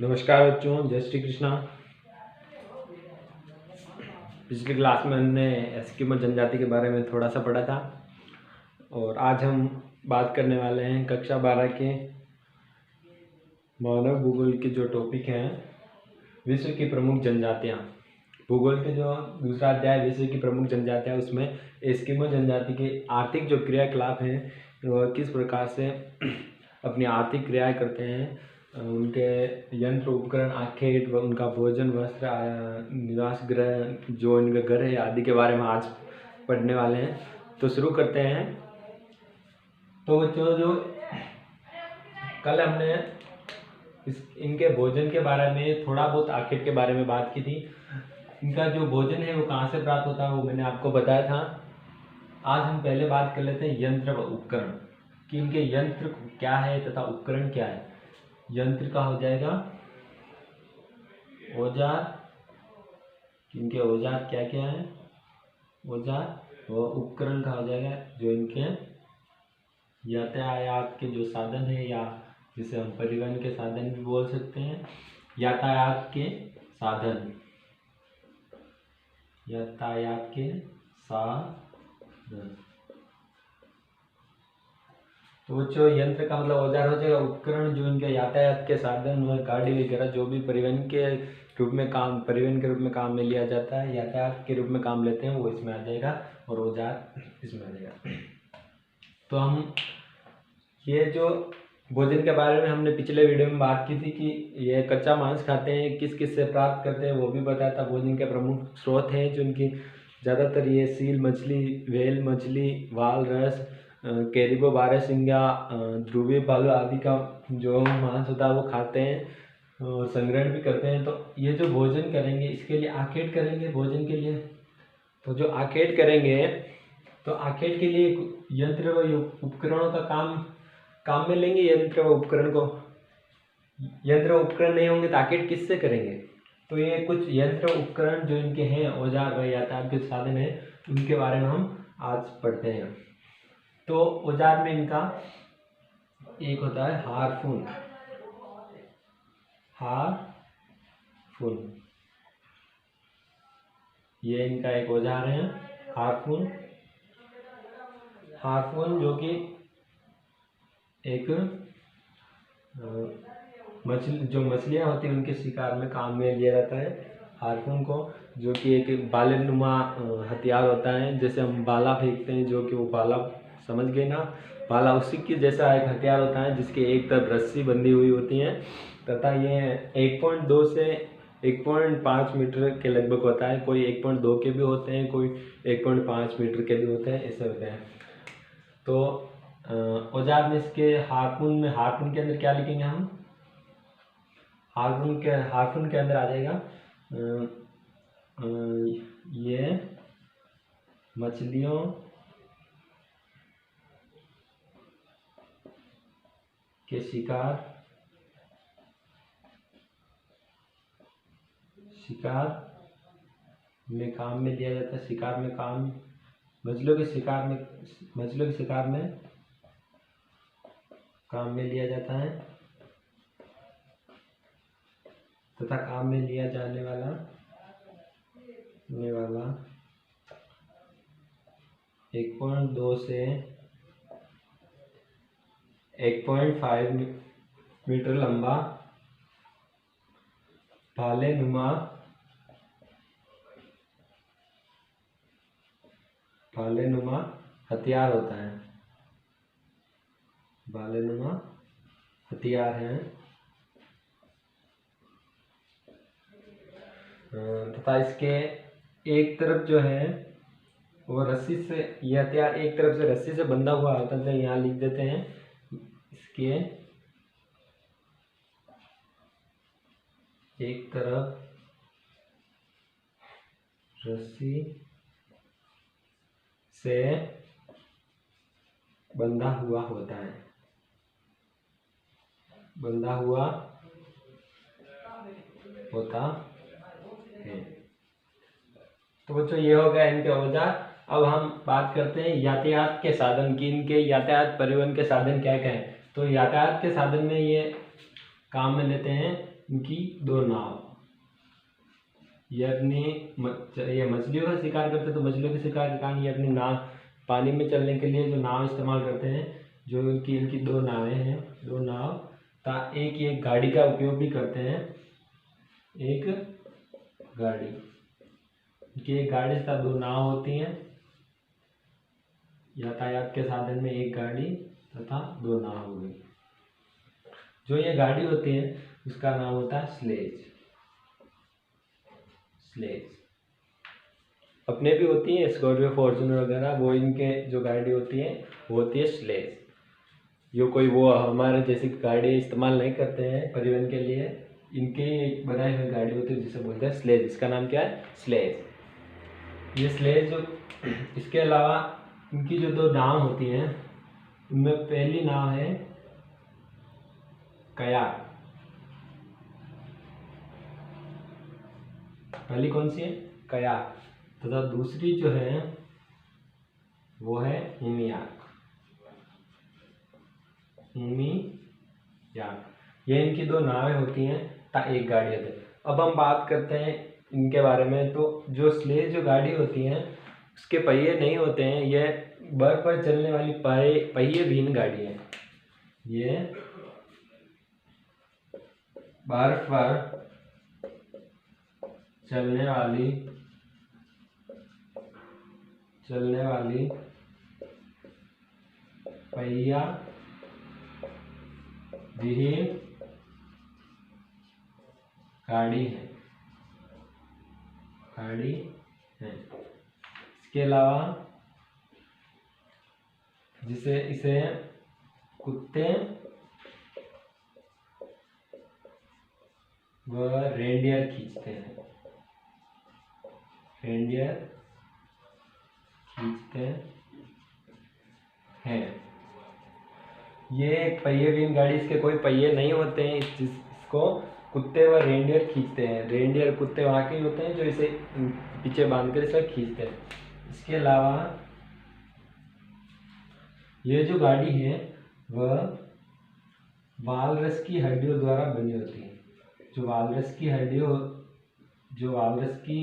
नमस्कार बच्चों, जय श्री कृष्णा। पिछली क्लास में हमने एस्किमो जनजाति के बारे में थोड़ा सा पढ़ा था और आज हम बात करने वाले हैं कक्षा 12 के मानव भूगोल के जो टॉपिक हैं विश्व की प्रमुख जनजातियाँ। भूगोल के जो दूसरा अध्याय विश्व की प्रमुख जनजातियाँ, उसमें एस्किमो जनजाति के आर्थिक जो क्रियाकलाप हैं वह किस प्रकार से अपनी आर्थिक क्रियाएँ करते हैं, उनके यंत्र उपकरण आखेट व उनका भोजन वस्त्र निवास गृह जो इनका घर है आदि के बारे में आज पढ़ने वाले हैं। तो शुरू करते हैं। तो जो कल हमने इनके भोजन के बारे में थोड़ा बहुत आखेट के बारे में बात की थी। इनका जो भोजन है वो कहाँ से प्राप्त होता है वो मैंने आपको बताया था। आज हम पहले बात कर लेते हैं यंत्र व उपकरण कि इनके यंत्र क्या है तथा उपकरण क्या है। यंत्र का हो जाएगा औजार, इनके औजार क्या क्या है औजार, व उपकरण का हो जाएगा जो इनके यातायात के जो साधन है, या जिसे हम परिवहन के साधन भी बोल सकते हैं। यातायात के साधन, यातायात के साधन। तो जो यंत्र का मतलब औजार हो जाएगा। उपकरण जो इनके यातायात के साधन व गाड़ी वगैरह जो भी परिवहन के रूप में काम में लिया जाता है, यातायात के रूप में काम लेते हैं, वो इसमें आ जाएगा और औजार इसमें आ जाएगा। तो हम ये जो भोजन के बारे में हमने पिछले वीडियो में बात की थी कि ये कच्चा मांस खाते हैं, किस किस से प्राप्त करते हैं वो भी बताया था। भोजन के प्रमुख स्रोत हैं जो इनकी ज़्यादातर ये सील मछली, व्हेल मछली, वाल रस, कैरिबो बारहसिंगा, ध्रुवी भालू आदि का जो मांस होता है वो खाते हैं और संग्रहण भी करते हैं। तो ये जो भोजन करेंगे इसके लिए आखेट करेंगे भोजन के लिए। तो जो आखेट करेंगे तो आखेट के लिए यंत्र व उपकरणों का काम में लेंगे। यंत्र व उपकरण को, यंत्र व उपकरण नहीं होंगे तो आखेट किससे करेंगे। तो ये कुछ यंत्र उपकरण जो इनके हैं, औजार व यातायात के साधन है, उनके बारे में हम आज पढ़ते हैं। तो औजार में इनका एक होता है हारपून। ये इनका एक औजार है हारपून। हारपून जो कि एक मछलियाँ होती हैं उनके शिकार में काम में लिया जाता है हारपून को, जो कि एक बालेनुमा हथियार होता है। जैसे हम भाला फेंकते हैं, जो कि वो भाला, समझ गए ना, भाला उसी के जैसा एक हथियार होता है जिसके एक तरफ रस्सी बंधी हुई होती है तथा ये 1.2 से 1.5 मीटर के लगभग होता है। कोई 1.2 के भी होते हैं, कोई 1.5 मीटर के भी होते हैं, ऐसे होते हैं। तो औजार में इसके हारपून के अंदर क्या लिखेंगे हम, हारपून के अंदर आ जाएगा ये मछलियों के शिकार में काम में लिया जाता है। मछलियों के शिकार में काम में लिया जाता है तथा काम में लिया जाने वाला 1.2 से 1.5 मीटर लंबा भालेनुमा हथियार होता है। भालेनुमा हथियार है तथा इसके एक तरफ जो है वो रस्सी से, यह हथियार एक तरफ से रस्सी से बंधा हुआ होता है। यहाँ लिख देते हैं, इसके एक तरफ रस्सी से बंधा हुआ होता है। तो बच्चों ये हो गया इनके औजार। अब हम बात करते हैं यातायात के साधन की। इनके यातायात परिवहन के साधन क्या क्या हैं। तो यातायात के साधन में ये काम में लेते हैं इनकी दो नाव। ये अपनी ये मछलियों का शिकार करते हैं, तो मछलियों के शिकार के कारण ये अपनी नाव पानी में चलने के लिए जो नाव इस्तेमाल करते हैं, जो इनकी दो नावें हैं, दो नाव ता एक ये गाड़ी का उपयोग भी करते हैं। एक गाड़ी, इनकी एक गाड़ी तथा दो नाव होती हैं। यातायात के साधन में एक गाड़ी तथा दो नाव हो गई। जो ये गाड़ी होती है उसका नाम होता है स्लेज। स्लेज अपने भी होती है, स्कॉर्पियो फॉर्च्यूनर वगैरह, वो इनके जो गाड़ी होती है वो होती है स्लेज। यो कोई वो हमारे जैसी गाड़ी इस्तेमाल नहीं करते हैं परिवहन के लिए, इनके एक बनाई हुई गाड़ी होती है जिसे बोलते हैं स्लेज। इसका नाम क्या है? स्लेज। ये स्लेज जो इसके अलावा इनकी जो दो नाव होती हैं उनमें पहली नाव है कयाक। पहली कौन सी है? कयाक। तथा दूसरी जो है वो है उमियाक। उमियाक, ये इनकी दो नावें होती हैं ता एक गाड़ी होती है। अब हम बात करते हैं इनके बारे में। तो जो स्लेज जो गाड़ी होती है उसके पहिए नहीं होते हैं, ये बर्फ पर चलने वाली पहिए विहीन गाड़ी है। ये बर्फ पर चलने वाली पहिया विहीन गाड़ी है। इसके अलावा इसे कुत्ते व रेंडियर खींचते हैं। ये एक पहिए विहीन गाड़ी, इसके कोई पहिए नहीं होते हैं, इसको कुत्ते व रेंडियर खींचते हैं। रेंडियर कुत्ते वहाँ के होते हैं जो इसे पीछे बांधकर इसे खींचते हैं। इसके अलावा ये जो गाड़ी है वह वालरस की हड्डियों द्वारा बनी होती है। जो वालरस की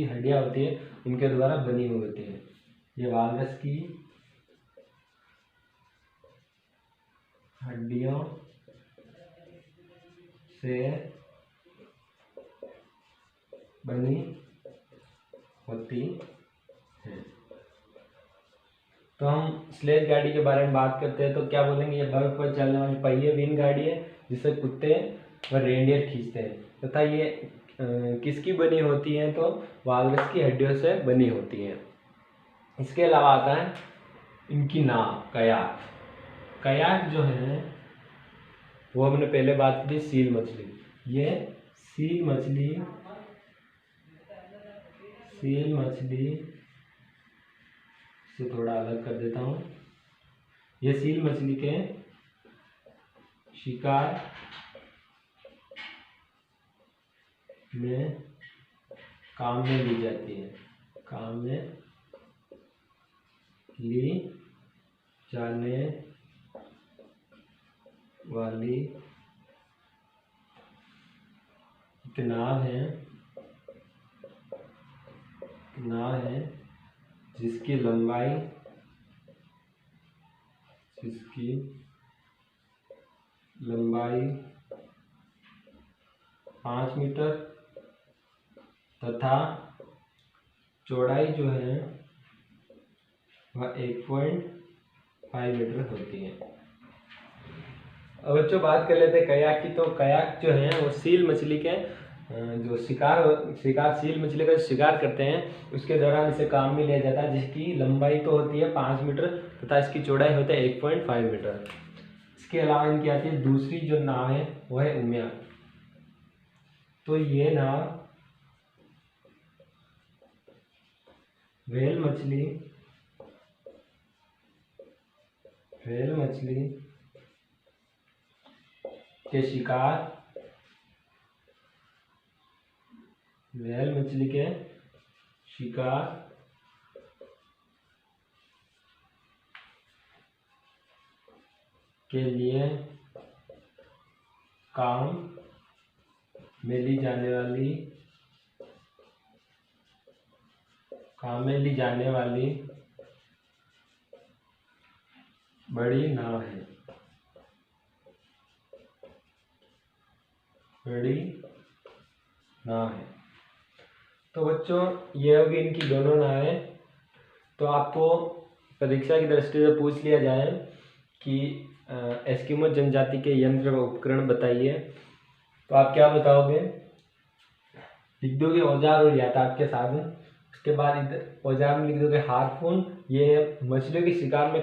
हड्डियाँ होती है उनके द्वारा बनी हुई होती है। ये वालरस की हड्डियों से बनी होती है। तो हम स्लेज गाड़ी के बारे में बात करते हैं तो क्या बोलेंगे? ये बर्फ पर चलने वाली पहिए विहीन गाड़ी है जिसे कुत्ते व रेंडियर खींचते हैं। तथा ये किसकी बनी होती है? तो वालरस की हड्डियों से बनी होती है। इसके अलावा आता है इनकी नाव कयाक। कयाक जो है वो हमने पहले बात की सील मछली। ये सील मछली से थोड़ा अलग कर देता हूँ। ये सील मछली के शिकार में काम में ली जाती है। काम में ली जाने वाली एक नाव है जिसकी लंबाई 5 मीटर तथा चौड़ाई जो है वह 1.5 मीटर होती है। अब बच्चों बात कर लेते हैं कयाक की। तो कयाक जो है वो सील मछली के जो शिकार सील मछली का शिकार करते हैं उसके दौरान इसे काम में लिया जाता है, जिसकी लंबाई तो होती है 5 मीटर तथा इसकी चौड़ाई होती है 1.5 मीटर। इसके अलावा इनकी आती है दूसरी जो नाव है वो है उमियाक। तो ये नाव व्हेल मछली के शिकार के लिए काम में ली जाने वाली काम में ली जाने वाली बड़ी नाव है। बड़ी नाव है। तो बच्चों ये होगी इनकी दोनों नावें। तो आपको परीक्षा की दृष्टि से पूछ लिया जाए कि एस्किमो जनजाति के यंत्र व उपकरण बताइए, तो आप क्या बताओगे? लिख दोगे औजार और यातायात के साधन। उसके बाद इधर औजार में लिख दोगे हार्पून, ये मछलियों के शिकार में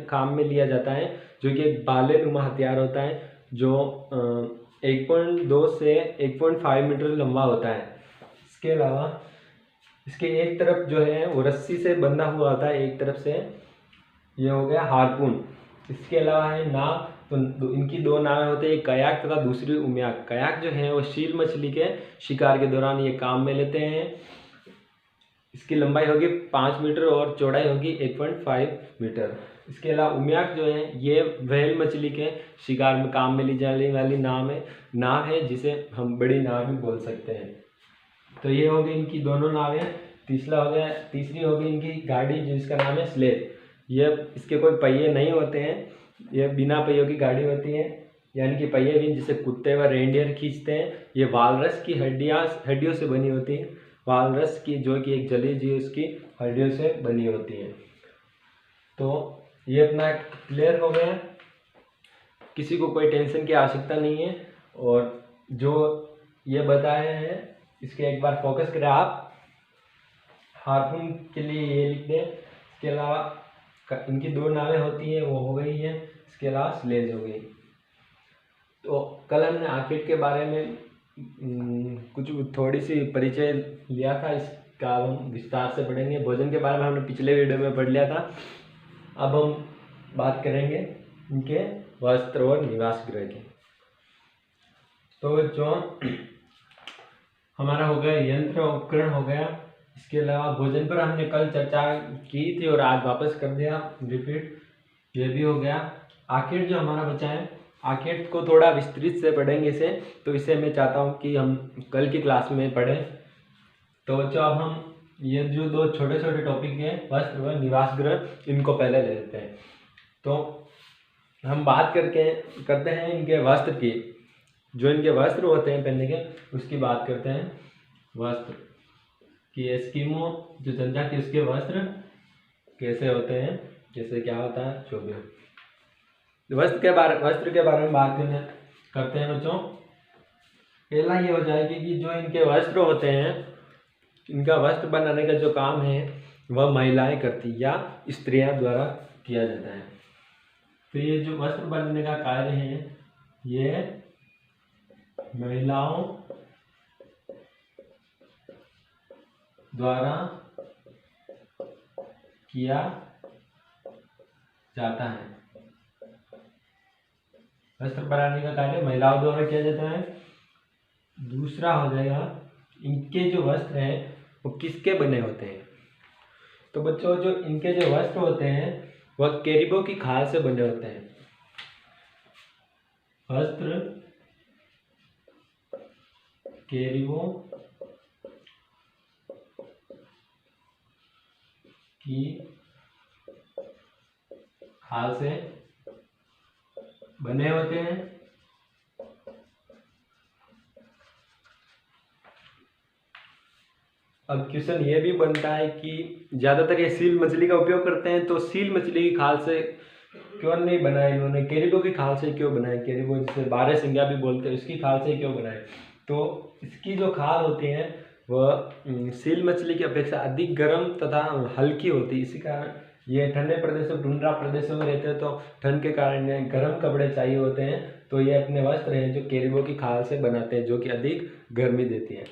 काम में लिया जाता है, जो कि एक बाले नुमा हथियार होता है जो 1.2 से 1.5 मीटर लंबा होता है। इसके अलावा इसके एक तरफ जो है वो रस्सी से बंधा हुआ होता है, एक तरफ से। ये हो गया हार्पून। इसके अलावा है नाव, तो इनकी दो नावें होती है, एक कयाक तथा दूसरी उम्याक। कयाक जो है वो सील मछली के शिकार के दौरान ये काम में लेते हैं। इसकी लंबाई होगी 5 मीटर और चौड़ाई होगी 1.5 मीटर। इसके अलावा उम्याक जो है ये व्हेल मछली के शिकार में काम में ली जाने वाली नाव है जिसे हम बड़ी नाव भी बोल सकते हैं। तो ये हो गई इनकी दोनों नावें। तीसरी हो गई इनकी गाड़ी जिसका नाम है स्लेज। ये इसके कोई पहिए नहीं होते हैं, ये बिना पहियों की गाड़ी होती है, यानी कि पहिए भी जिसे कुत्ते व रेंडियर खींचते हैं। ये वालरस की हड्डियों से बनी होती है। वालरस की जो कि एक जलीय जीव उसकी हड्डियों से बनी होती है। तो ये अपना क्लियर हो गया, किसी को कोई टेंशन की आवश्यकता नहीं है। और जो ये बताए हैं इसके एक बार फोकस करें आप। हार्पून के लिए ये लिख दें। इसके अलावा इनकी दो नावें होती हैं वो हो गई है। इसके अलावा स्लेज हो गई। तो कल हमने आर्किड के बारे में कुछ थोड़ी सी परिचय लिया था, इसका हम विस्तार से पढ़ेंगे। भोजन के बारे में हमने पिछले वीडियो में पढ़ लिया था। अब हम बात करेंगे इनके वस्त्र और निवास गृह की। तो जो हमारा हो गया यंत्र उपकरण हो गया। इसके अलावा भोजन पर हमने कल चर्चा की थी और आज वापस कर दिया रिपीट, ये भी हो गया। आर्किड जो हमारा बचा है, आर्किड को थोड़ा विस्तृत से पढ़ेंगे इसे, तो इसे मैं चाहता हूँ कि हम कल की क्लास में पढ़ें। तो बच्चों अब हम ये जो दो छोटे छोटे टॉपिक हैं वस्त्र व निवास गृह, इनको पहले ले लेते हैं। तो हम बात करते हैं इनके वस्त्र की। जो इनके वस्त्र होते हैं पहनने के, उसकी बात करते हैं। वस्त्र कि एस्किमो जो जनजाति उसके वस्त्र कैसे होते हैं, कैसे क्या होता है, जो भी। वस्त्र के बारे में बात करते हैं बच्चों। पहला ये हो जाएगी कि जो इनके वस्त्र होते हैं, इनका वस्त्र बनाने का जो काम है वह महिलाएं करती या स्त्रियां द्वारा किया जाता है। तो ये जो वस्त्र बनाने का कार्य है ये महिलाओं द्वारा किया जाता है। वस्त्र बनाने का कार्य महिलाओं द्वारा किया जाता है। दूसरा हो जाएगा इनके जो वस्त्र हैं वो किसके बने होते हैं। तो बच्चों जो इनके जो वस्त्र होते हैं वह कैरिबो की खाल से बने होते हैं। वस्त्र कैरिबो की खाल से बने होते हैं। अब क्वेश्चन ये भी बनता है कि ज़्यादातर ये सील मछली का उपयोग करते हैं, तो सील मछली की खाल से क्यों नहीं बनाए इन्होंने, कैरिबो की खाल से क्यों बनाए, कैरिबो जिसे बारहसिंगा भी बोलते हैं उसकी खाल से क्यों बनाए। तो इसकी जो खाल होती है वह सील मछली की अपेक्षा अधिक गर्म तथा हल्की होती है। इसी कारण ये ठंडे प्रदेशों टुंड्रा प्रदेशों में रहते हैं, तो ठंड के कारण इन्हें गर्म कपड़े चाहिए होते हैं। तो ये अपने वस्त्र हैं जो कैरिबो की खाल से बनाते हैं, जो कि अधिक गर्मी देती है।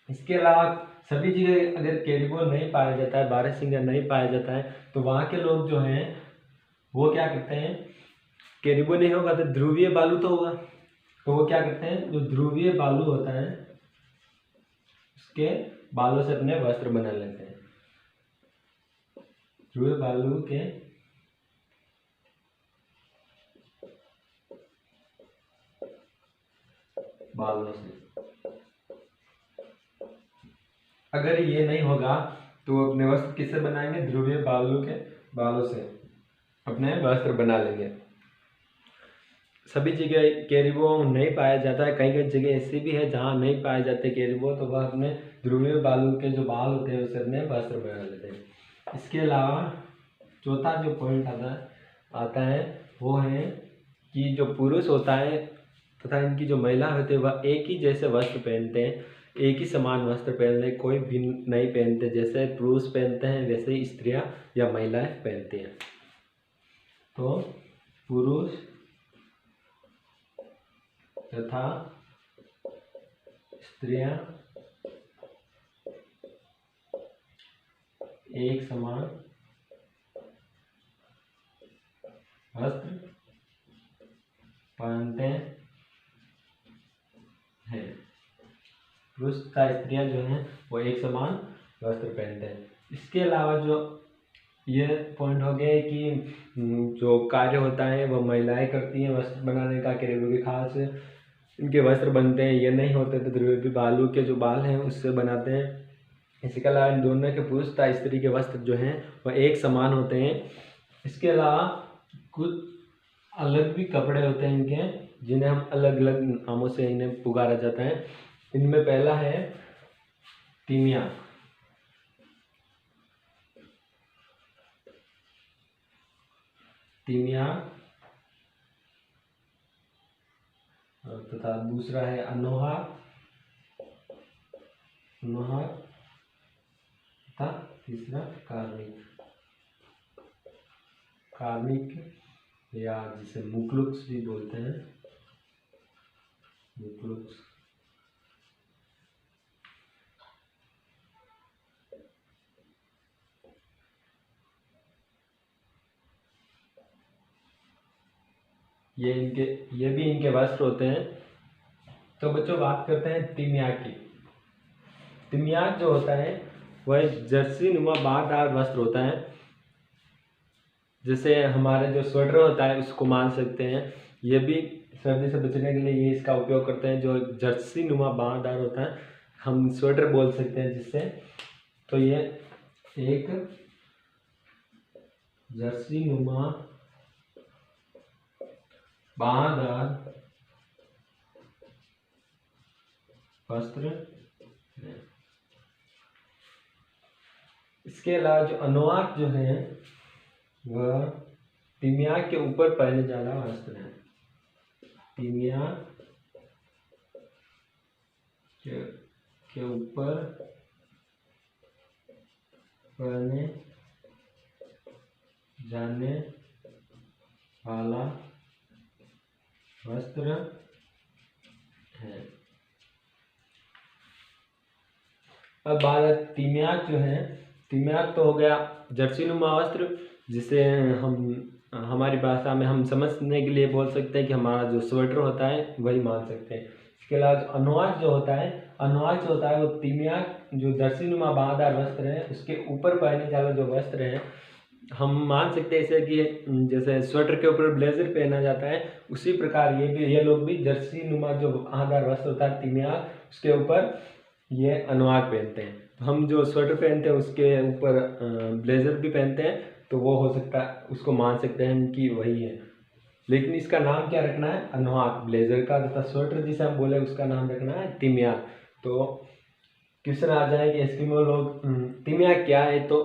इसके अलावा सभी जगह अगर कैरिबो नहीं पाया जाता है, बारहसिंगा नहीं पाया जाता है, तो वहाँ के लोग जो हैं वो क्या करते हैं, कैरिबो नहीं होगा तो ध्रुवीय बालू तो होगा, तो वो क्या करते हैं, जो ध्रुवीय बालू होता है उसके बालों से अपने वस्त्र बना लेते हैं। ध्रुवीय बालू के बालों से अगर ये नहीं होगा तो अपने वस्त्र किससे बनाएंगे? ध्रुवीय बालू के बालों से अपने वस्त्र बना लेंगे। सभी जगह कैरिबो नहीं पाया जाता है, कई कई जगह ऐसी भी है जहाँ नहीं पाए जाते कैरिबो, तो वह अपने ध्रुवीय बालू के जो बाल होते हैं उससे अपने वस्त्र बना लेते हैं। इसके अलावा चौथा जो पॉइंट आता है वो है कि जो पुरुष होता है तथा इनकी जो महिला होती है वह एक ही जैसे वस्त्र पहनते हैं, एक ही समान वस्त्र पहनते हैं, कोई भिन्न नहीं पहनते। जैसे पुरुष पहनते हैं वैसे ही स्त्रियां या महिलाएं पहनती हैं। तो पुरुष तथा स्त्रियां एक समान वस्त्र पहनते हैं। पुरुष तथा स्त्रियां जो हैं वो एक समान वस्त्र पहनते हैं। इसके अलावा जो ये पॉइंट हो गया कि जो कार्य होता है वो महिलाएं करती हैं वस्त्र बनाने का, कैरिबो के खास इनके वस्त्र बनते हैं। ये नहीं होते तो ध्रुवीय बालू के जो बाल हैं उससे बनाते हैं। इसके अलावा इन दोनों के पुरुष तथा स्त्री के वस्त्र जो हैं वह एक समान होते हैं। इसके अलावा कुछ अलग भी कपड़े होते हैं इनके, जिन्हें हम अलग अलग नामों से इन्हें पुकारा जाता है। इनमें पहला है तिमिया। तिमिया तथा दूसरा है अनोहा तथा तीसरा कार्मिक या जिसे मुक्लुक्स भी बोलते हैं, मुक्लुक्स। ये भी इनके वस्त्र होते हैं। तो बच्चों बात करते हैं तिमियाक की। तिमियाक जो होता है वह जर्सी नुमा बारदार वस्त्र होता है। जैसे हमारे जो स्वेटर होता है उसको मान सकते हैं। ये भी सर्दी से बचने के लिए ये इसका उपयोग करते हैं। जो जर्सी नुमा बारदार होता है हम स्वेटर बोल सकते हैं जिससे। तो ये एक जर्सी नुमा बारदार वस्त्र है। इसके अलावा जो अनोआक जो है वह तिमियाक के ऊपर पहने जाने वाला वस्त्र है। तिमियाक के ऊपर पहने जाने वाला वस्त्र है। अब बात तिमियाक जो है, तिमियाक तो हो गया जर्सी नुमा वस्त्र, जिसे हम हमारी भाषा में हम समझने के लिए बोल सकते हैं कि हमारा जो स्वेटर होता है वही मान सकते हैं। इसके अलावा अनोआक जो होता है, अनोआक जो होता है वो तिमियाक जो जर्सी नुमा बाँदार वस्त्र है उसके ऊपर पहने वाला जो वस्त्र है हम मान सकते हैं इसे कि जैसे स्वेटर के ऊपर ब्लेजर पहना जाता है उसी प्रकार ये लोग भी जर्सी नुमा जो बाँदार वस्त्र होता है तिमियाक, उसके ऊपर ये अनोआक पहनते हैं। तो हम जो स्वेटर पहनते हैं उसके ऊपर ब्लेजर भी पहनते हैं, तो वो हो सकता है उसको मान सकते हैं कि वही है। लेकिन इसका नाम क्या रखना है? अनोआक ब्लेजर का तथा स्वेटर जिसे हम बोले उसका नाम रखना है तिमियाक। तो क्वेश्चन आ जाए कि एस्किमो लोग तिमियाक क्या है, तो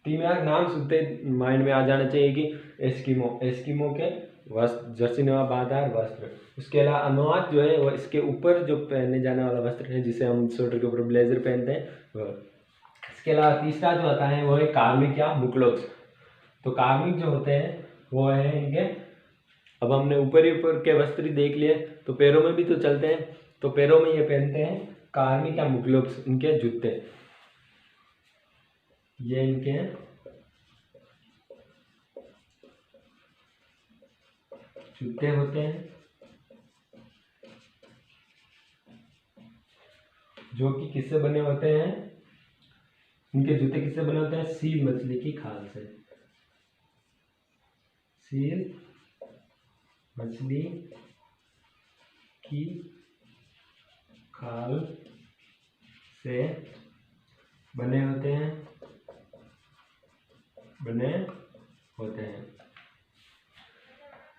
तिमियाक नाम सुनते माइंड में आ जाना चाहिए कि एस्किमो के वस्त्र जर्सी नुमा बाँदार वस्त्र। उसके अलावा अनोआक जो है वो इसके ऊपर जो पहने जाने वाला वस्त्र है जिसे हम स्वेटर के ऊपर ब्लेजर पहनते हैं वह। इसके अलावा तीसरा जो आता है वो है कार्मिक या मुक्लोक्स। तो कार्मिक जो होते हैं वो है इनके, अब हमने ऊपर के वस्त्र देख लिए, तो पैरों में भी तो चलते हैं, तो पैरों में ये पहनते हैं कार्मिक या मुक्लोक्स, इनके जूते। ये इनके जूते होते हैं जो कि किससे बने होते हैं? इनके जूते किससे बने होते हैं? सील मछली की खाल से। सील मछली की खाल से बने होते हैं, बने होते हैं।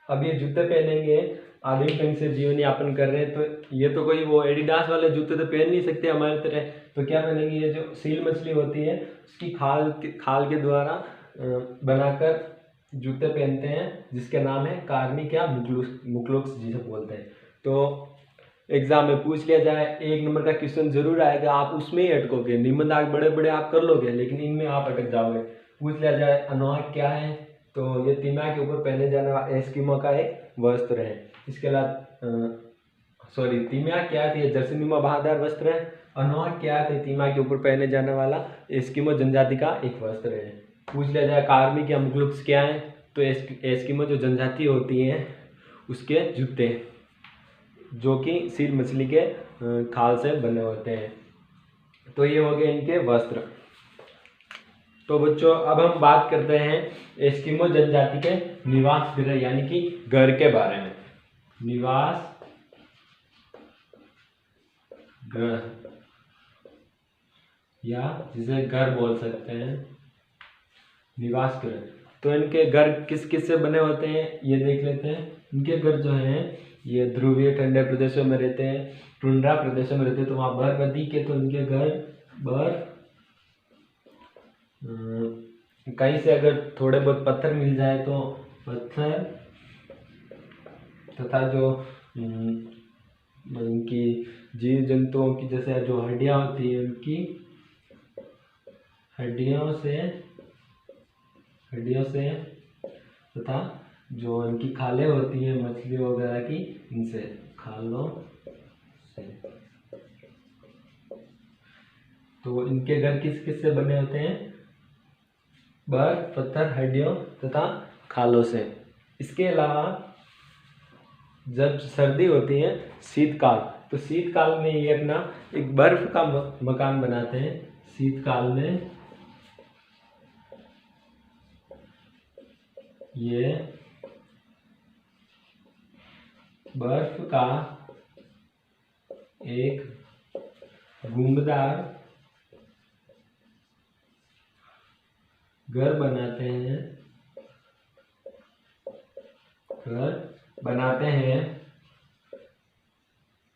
अब ये जूते पहनेंगे, आधुनिक ढंग से जीवन यापन कर रहे हैं, तो ये तो कोई वो एडिडास वाले जूते तो पहन नहीं सकते हमारी तरह, तो क्या पहनेंगे, ये जो सील मछली होती है उसकी खाल के द्वारा बनाकर जूते पहनते हैं, जिसके नाम है कार्निक या मुक्लुक्स जिसे बोलते हैं। तो एग्जाम में पूछ लिया जाए, 1 नंबर का क्वेश्चन जरूर आएगा, आप उसमें ही अटकोगे, निबंध आगे बड़े बड़े आप कर लोगे लेकिन इनमें आप अटक जाओगे। पूछ लिया जाए अनुवाद क्या है, तो ये तिमा के ऊपर पहने जाने वाला एस्किमो का एक वस्त्र है। इसके अलावा तिमा क्या थी, जरसिनिमा बहादुर वस्त्र है। अनुवाद क्या थे, तिमा के ऊपर पहने जाने वाला एस्किमो जनजाति का एक वस्त्र है। पूछ लिया जाए कार्मिक या मुक्लुक्स क्या है, तो एस्किमो जो जनजाति होती है उसके जूते, जो कि सील मछली के खाल से बने होते हैं। तो ये हो गए इनके वस्त्र। तो बच्चों अब हम बात करते हैं एस्किमो जनजाति के निवास गृह यानी कि घर के बारे में। निवास गृह या जिसे घर बोल सकते हैं, निवास गृह। तो इनके घर किस किस से बने होते हैं ये देख लेते हैं। इनके घर जो हैं ये ध्रुवीय ठंडे प्रदेशों में रहते हैं, टुंड्रा प्रदेशों में रहते हैं, तो वहाँ बर्फ अधिक है, तो इनके घर बर्फ कहीं से अगर थोड़े बहुत पत्थर मिल जाए तो पत्थर तथा जो उनकी जीव जंतुओं की जैसे जो हड्डियां होती है उनकी हड्डियों से तथा जो उनकी खालें होती हैं मछली वगैरह की, इनसे खालों से। तो इनके घर किस किस से बने होते हैं, बर्फ, पत्थर, हड्डियों तथा खालों से। इसके अलावा जब सर्दी होती है शीतकाल, तो शीतकाल में ये अपना एक बर्फ का मकान बनाते हैं। शीतकाल में ये बर्फ का एक घुंघदार घर बनाते हैं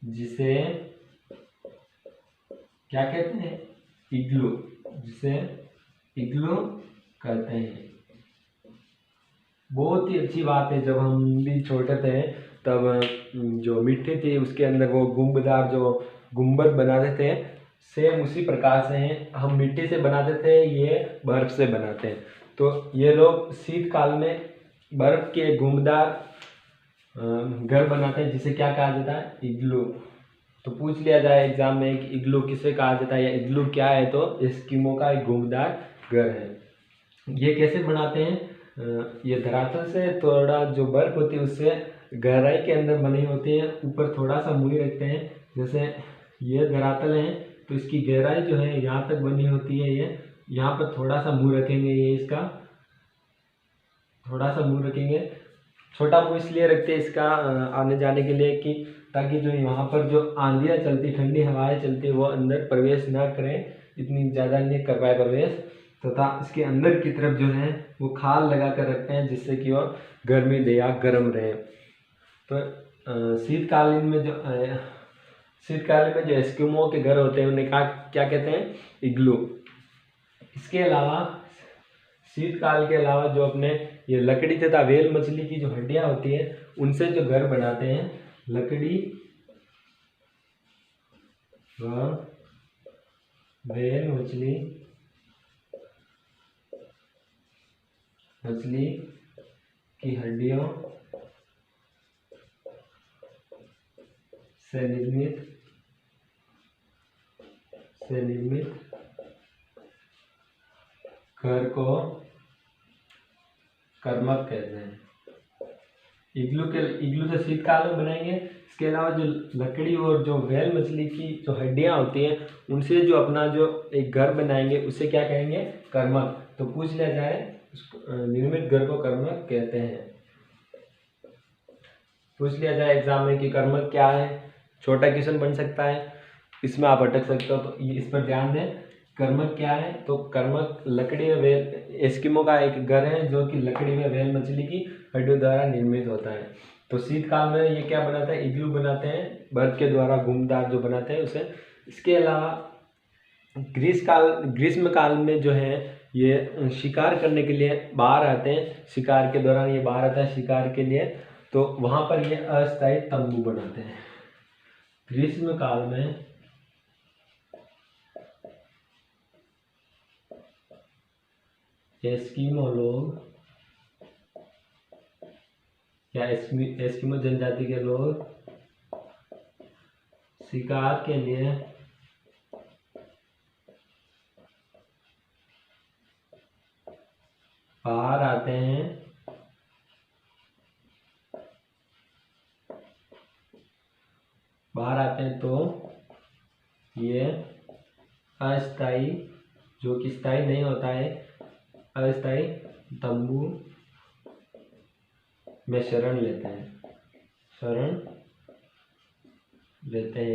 जिसे क्या कहते हैं, इग्लू, जिसे इग्लू कहते हैं। बहुत ही अच्छी बात है, जब हम भी छोटे थे तब जो मिट्टी थी उसके अंदर वो गुंबदार जो गुंबद बनाते थे, सेम उसी प्रकार से हम मिट्टी से बनाते थे, ये बर्फ से बनाते हैं। तो ये लोग शीतकाल में बर्फ के गुंबदार घर बनाते हैं जिसे क्या कहा जाता है, इग्लू। तो पूछ लिया जाए एग्जाम में कि इग्लू किसे कहा जाता है या इग्लू क्या है, तो एस्किमो का एक घुंघदार घर है। ये कैसे बनाते हैं, ये धरातल से थोड़ा जो बर्फ होती है उससे गहराई के अंदर बनी होती है, ऊपर थोड़ा सा मुँह रखते हैं। जैसे ये धरातल है तो इसकी गहराई जो है यहाँ तक बनी होती है, ये यहाँ पर थोड़ा सा मुँह रखेंगे, ये इसका थोड़ा सा मुँह रखेंगे। छोटा मुँह इसलिए रखते हैं इसका आने जाने के लिए कि ताकि जो यहाँ पर जो आंधियाँ चलती, ठंडी हवाएं चलती है वो अंदर प्रवेश ना करें, इतनी ज़्यादा नहीं कर पाए प्रवेश, तथा इसके अंदर की तरफ जो है वो खाल लगा कर रखते हैं जिससे कि वो गर्मी दे या गर्म रहे। तो शीतकालीन में जो एस्किमो के घर होते हैं उन्हें क्या कहते हैं, इग्लू। इसके अलावा शीतकाल के अलावा जो अपने ये लकड़ी तथा व्हेल मछली की जो हड्डियां होती है उनसे जो घर बनाते हैं, लकड़ी व व्हेल मछली की हड्डियों से निर्मित घर को कर्मक कहते हैं। इग्लू तो शीतकाल में बनाएंगे। इसके अलावा जो लकड़ी और जो व्हेल मछली की जो हड्डियां होती हैं उनसे जो अपना जो एक घर बनाएंगे उसे क्या कहेंगे, कर्मक। तो पूछ लिया जाए निर्मित घर को कर्मक कहते हैं। पूछ लिया जाए एग्जाम में कि कर्मक क्या है, छोटा क्वेश्चन बन सकता है, इसमें आप अटक सकते हो, तो इस पर ध्यान दें। कर्मक क्या है? तो कर्मक लकड़ी व वेल, एस्किमो का एक घर है जो कि लकड़ी व वेल मछली की हड्डियों द्वारा निर्मित होता है। तो शीतकाल में ये क्या बनाता है? इग्लू बनाते हैं, बर्फ के द्वारा घुमदार जो बनाते हैं उसे। इसके अलावा ग्रीष्म काल में जो है ये शिकार करने के लिए बाहर आते हैं। शिकार के दौरान ये बाहर आता है शिकार के लिए, तो वहाँ पर ये अस्थायी तंबू बनाते हैं। ग्रीष्म काल में एस्किमो लोग या एस्किमो जनजाति के लोग शिकार के लिए बाहर आते हैं। तो ये अस्थाई, जो कि स्थायी नहीं होता है, अस्थाई तंबू में शरण लेते हैं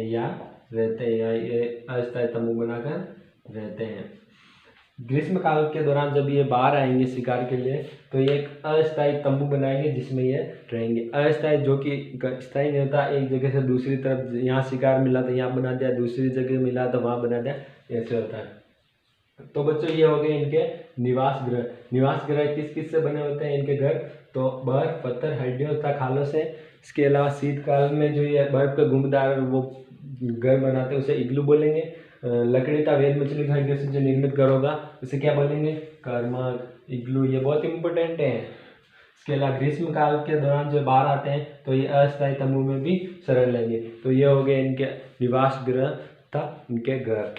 या रहते हैं, या ये अस्थायी तंबू बनाकर रहते हैं। ग्रीष्म काल के दौरान जब ये बाहर आएंगे शिकार के लिए, तो ये एक अस्थायी तंबू बनाएंगे जिसमें ये रहेंगे। अस्थायी जो कि स्थायी नहीं होता, एक जगह से दूसरी तरफ, यहाँ शिकार मिला तो यहाँ बना दिया, दूसरी जगह मिला तो वहाँ बना दिया, ऐसे होता है। तो बच्चों ये हो गए इनके निवास ग्रह। निवास ग्रह किस किस से बने होते हैं इनके घर? तो बर्फ, पत्थर, हड्डियों तथा खालों से। इसके अलावा शीतकाल में जो ये बर्फ के घुमदार वो घर बनाते हैं उसे इग्लू बोलेंगे। लकड़ी का वेल मछली की हड्डियों से जो निर्मित घर होगा उसे क्या बोलेंगे? कर्मक, इग्लू। ये बहुत इंपॉर्टेंट है। इसके अलावा ग्रीष्म काल के दौरान जो बाहर आते हैं तो ये अस्थायी तंबू में भी शरण लेंगे। तो ये हो गए इनके निवास गृह तथा इनके घर।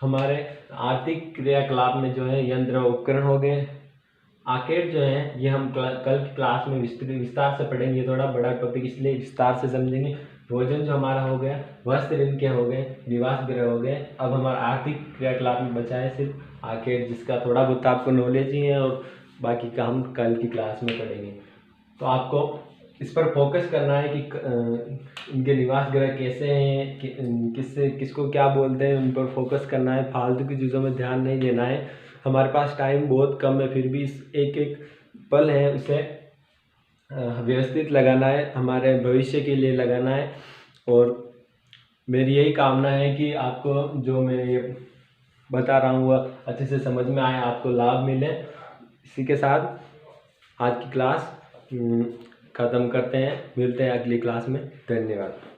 हमारे आर्थिक क्रियाकलाप में जो है यंत्र उपकरण हो गए। आर्केड जो है ये हम कल की क्लास में विस्तार से पढ़ेंगे। ये थोड़ा बड़ा टॉपिक इसलिए विस्तार से समझेंगे। भोजन जो हमारा हो गया, वस्त्र इनके हो गए, निवास गृह हो गए। अब हमारा आर्थिक क्रियाकलाप में बचा है सिर्फ आर्केड, जिसका थोड़ा बहुत आपको नॉलेज ही है और बाकी का हम कल की क्लास में पढ़ेंगे। तो आपको इस पर फोकस करना है कि इनके निवास गृह कैसे हैं, किसको क्या बोलते हैं, उन पर फोकस करना है। फालतू की चीज़ों में ध्यान नहीं देना है। हमारे पास टाइम बहुत कम है, फिर भी एक एक पल है उसे व्यवस्थित लगाना है, हमारे भविष्य के लिए लगाना है। और मेरी यही कामना है कि आपको जो मैं ये बता रहा हूँ वह अच्छे से समझ में आए, आपको लाभ मिले। इसी के साथ आज की क्लास ख़त्म करते हैं। मिलते हैं अगली क्लास में। धन्यवाद।